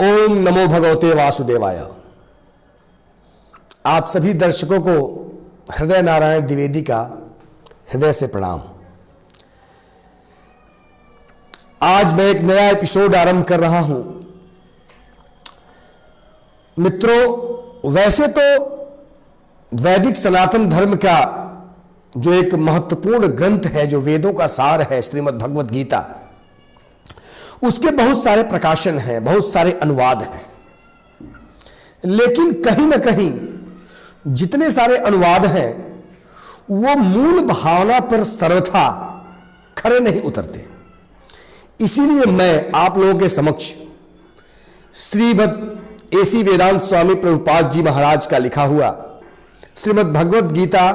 ओम नमो भगवते वासुदेवाय। आप सभी दर्शकों को हृदय नारायण द्विवेदी का हृदय से प्रणाम। आज मैं एक नया एपिसोड आरंभ कर रहा हूं। मित्रों, वैसे तो वैदिक सनातन धर्म का जो एक महत्वपूर्ण ग्रंथ है, जो वेदों का सार है, श्रीमद् भगवद गीता, उसके बहुत सारे प्रकाशन हैं, बहुत सारे अनुवाद हैं। लेकिन कहीं ना कहीं जितने सारे अनुवाद हैं वो मूल भावना पर सर्वथा खरे नहीं उतरते। इसीलिए मैं आप लोगों के समक्ष श्रीमद् एसी वेदांत स्वामी प्रभुपाद जी महाराज का लिखा हुआ श्रीमद् भगवद गीता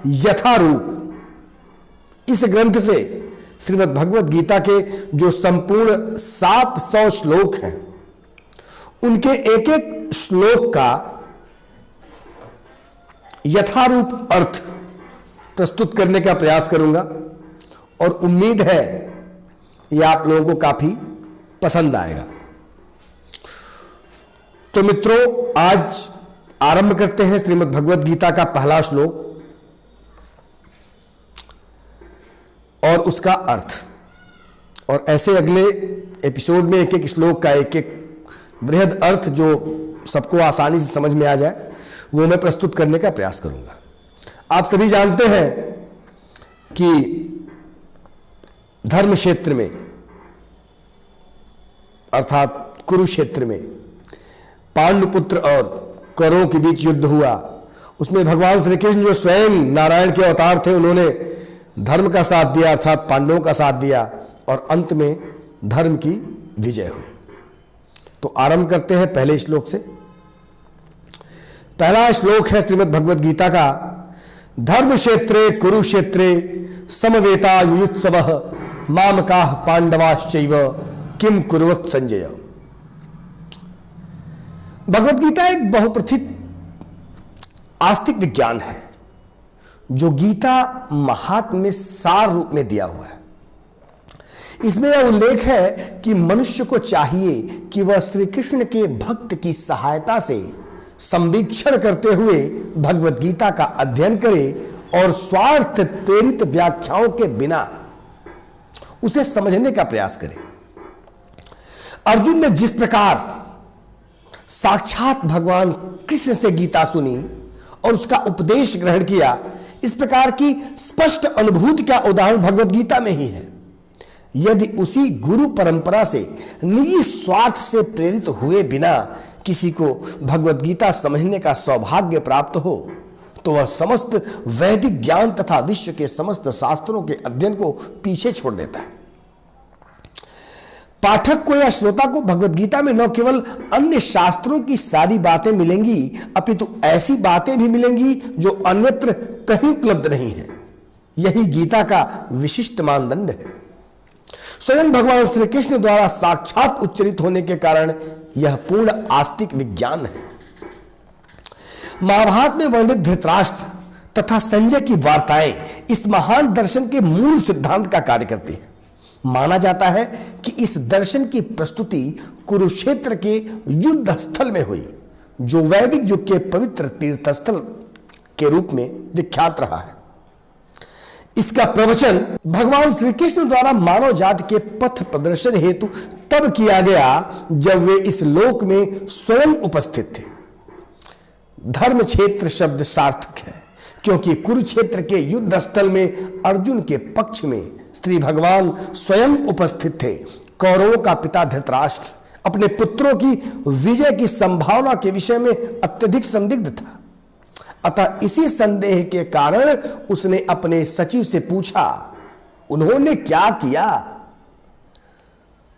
यथारूप, इस ग्रंथ से श्रीमद् भगवद गीता के जो संपूर्ण 700 श्लोक हैं, उनके एक एक श्लोक का यथारूप अर्थ प्रस्तुत करने का प्रयास करूंगा और उम्मीद है यह आप लोगों को काफी पसंद आएगा। तो मित्रों, आज आरंभ करते हैं श्रीमद् भगवद गीता का पहला श्लोक और उसका अर्थ। और ऐसे अगले एपिसोड में एक एक श्लोक का एक एक बृहद अर्थ जो सबको आसानी से समझ में आ जाए, वो मैं प्रस्तुत करने का प्रयास करूंगा। आप सभी जानते हैं कि धर्म क्षेत्र में अर्थात कुरुक्षेत्र में पांडुपुत्र और कौरवों के बीच युद्ध हुआ। उसमें भगवान श्री कृष्ण जो स्वयं नारायण के अवतार थे, उन्होंने धर्म का साथ दिया, अर्थात पांडवों का साथ दिया, और अंत में धर्म की विजय हुई। तो आरंभ करते हैं पहले श्लोक से। पहला श्लोक है श्रीमद् भगवद गीता का। धर्म क्षेत्रे कुरुक्षेत्रे समवेता युयुत्सवः मामकाः पांडवाश्चैव किम कुर्वत् संजय। भगवद गीता एक बहुप्रथित आस्तिक विज्ञान है जो गीता महात्म्य में सार रूप में दिया हुआ है। इसमें यह उल्लेख है कि मनुष्य को चाहिए कि वह श्री कृष्ण के भक्त की सहायता से संवीक्षण करते हुए भगवद गीता का अध्ययन करे और स्वार्थ प्रेरित व्याख्याओं के बिना उसे समझने का प्रयास करे। अर्जुन ने जिस प्रकार साक्षात भगवान कृष्ण से गीता सुनी और उसका उपदेश ग्रहण किया, इस प्रकार की स्पष्ट अनुभूति का उदाहरण भगवद गीता में ही है। यदि उसी गुरु परंपरा से निजी स्वार्थ से प्रेरित हुए बिना किसी को भगवद गीता समझने का सौभाग्य प्राप्त हो, तो वह समस्त वैदिक ज्ञान तथा विश्व के समस्त शास्त्रों के अध्ययन को पीछे छोड़ देता है। पाठक को या श्रोता को भगवद गीता में न केवल अन्य शास्त्रों की सारी बातें मिलेंगी, अपितु ऐसी बातें भी मिलेंगी जो अन्यत्र कहीं उपलब्ध नहीं है। यही गीता का विशिष्ट मानदंड है। स्वयं भगवान श्री कृष्ण द्वारा साक्षात उच्चरित होने के कारण यह पूर्ण आस्तिक विज्ञान है। महाभारत में वर्णित धृतराष्ट्र तथा संजय की वार्ताएं इस महान दर्शन के मूल सिद्धांत का कार्य करती हैं। माना जाता है कि इस दर्शन की प्रस्तुति कुरुक्षेत्र के युद्ध स्थल में हुई, जो वैदिक युग के पवित्र तीर्थस्थल के रूप में विख्यात रहा है। इसका प्रवचन भगवान श्री कृष्ण द्वारा मानव जाति के पथ प्रदर्शन हेतु तब किया गया जब वे इस लोक में स्वयं उपस्थित थे। धर्म क्षेत्र शब्द सार्थक है, क्योंकि कुरुक्षेत्र के युद्ध स्थल में अर्जुन के पक्ष में श्री भगवान स्वयं उपस्थित थे। कौरवों का पिता धृतराष्ट्र अपने पुत्रों की विजय की संभावना के विषय में अत्यधिक संदिग्ध था। अतः इसी संदेह के कारण उसने अपने सचिव से पूछा, उन्होंने क्या किया?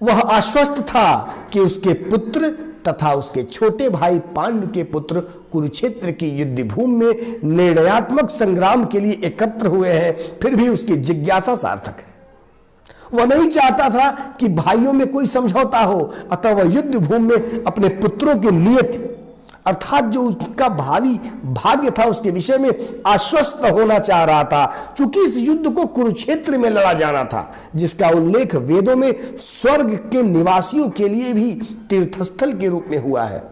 वह आश्वस्त था कि उसके पुत्र तथा उसके छोटे भाई पांडु के पुत्र कुरुक्षेत्र की युद्ध भूमि में निर्णयात्मक संग्राम के लिए एकत्र हुए हैं। फिर भी उसकी जिज्ञासा सार्थक है। वह नहीं चाहता था कि भाइयों में कोई समझौता हो, अतः वह युद्ध भूमि में अपने पुत्रों की नियति अर्थात जो उसका भावी भाग्य था उसके विषय में आश्वस्त होना चाह रहा था। चूंकि इस युद्ध को कुरुक्षेत्र में लड़ा जाना था, जिसका उल्लेख वेदों में स्वर्ग के निवासियों के लिए भी तीर्थस्थल के रूप में हुआ है।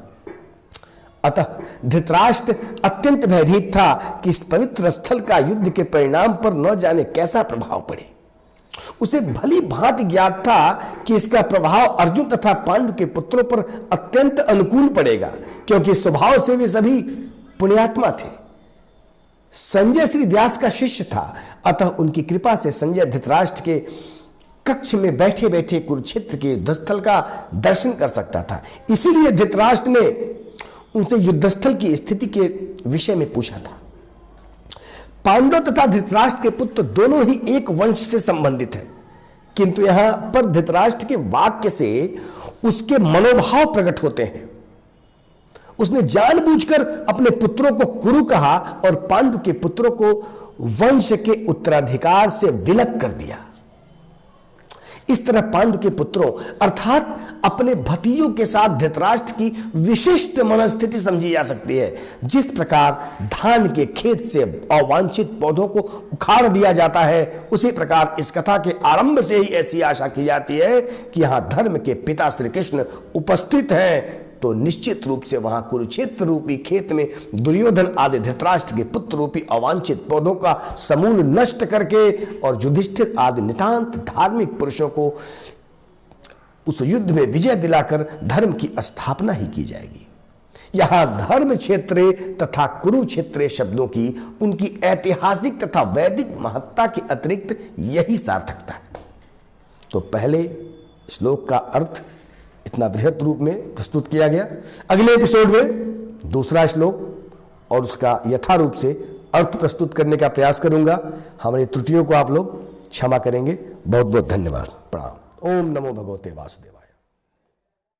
अतः धृतराष्ट्र अत्यंत भयभीत था कि इस पवित्र स्थल का युद्ध के परिणाम पर न जाने कैसा प्रभाव पड़े। उसे भली भांति ज्ञात था कि इसका प्रभाव अर्जुन तथा पांडु के पुत्रों पर अत्यंत अनुकूल पड़ेगा, क्योंकि स्वभाव से वे सभी पुण्यात्मा थे। संजय श्री व्यास का शिष्य था, अतः उनकी कृपा से संजय धृतराष्ट्र के कक्ष में बैठे बैठे कुरुक्षेत्र के युद्धस्थल का दर्शन कर सकता था। इसीलिए धृतराष्ट्र ने उनसे युद्धस्थल की स्थिति के विषय में पूछा था। पांडव तथा धृतराष्ट्र के पुत्र दोनों ही एक वंश से संबंधित हैं, किंतु यहां पर धृतराष्ट्र के वाक्य से उसके मनोभाव प्रकट होते हैं। उसने जानबूझकर अपने पुत्रों को कुरु कहा और पांडु के पुत्रों को वंश के उत्तराधिकार से विलग कर दिया। इस तरह पांडु के पुत्रों अर्थात अपने भतीजों के साथ धृतराष्ट्र की विशिष्ट मनस्थिति समझी जा सकती है। जिस प्रकार धान के खेत से अवांछित पौधों को उखाड़ दिया जाता है, उसी प्रकार इस कथा के आरंभ से ही ऐसी आशा की जाती है कि यहां धर्म के पिता श्री कृष्ण उपस्थित हैं, तो निश्चित रूप से वहां कुरुक्षेत्र रूपी खेत में दुर्योधन आदि धृतराष्ट्र के पुत्र रूपी अवांछित पौधों का समूल नष्ट करके और युधिष्ठिर आदि नितांत धार्मिक पुरुषों को उस युद्ध में विजय दिलाकर धर्म की स्थापना ही की जाएगी। यहां धर्म क्षेत्रे तथा कुरुक्षेत्रे शब्दों की उनकी ऐतिहासिक तथा वैदिक महत्ता के अतिरिक्त यही सार्थकता है। तो पहले श्लोक का अर्थ इतना बृहत रूप में प्रस्तुत किया गया। अगले एपिसोड में दूसरा श्लोक और उसका यथारूप से अर्थ प्रस्तुत करने का प्रयास करूंगा। हमारी त्रुटियों को आप लोग क्षमा करेंगे। बहुत बहुत धन्यवाद। प्रणाम। ओम नमो भगवते वासुदेवाय।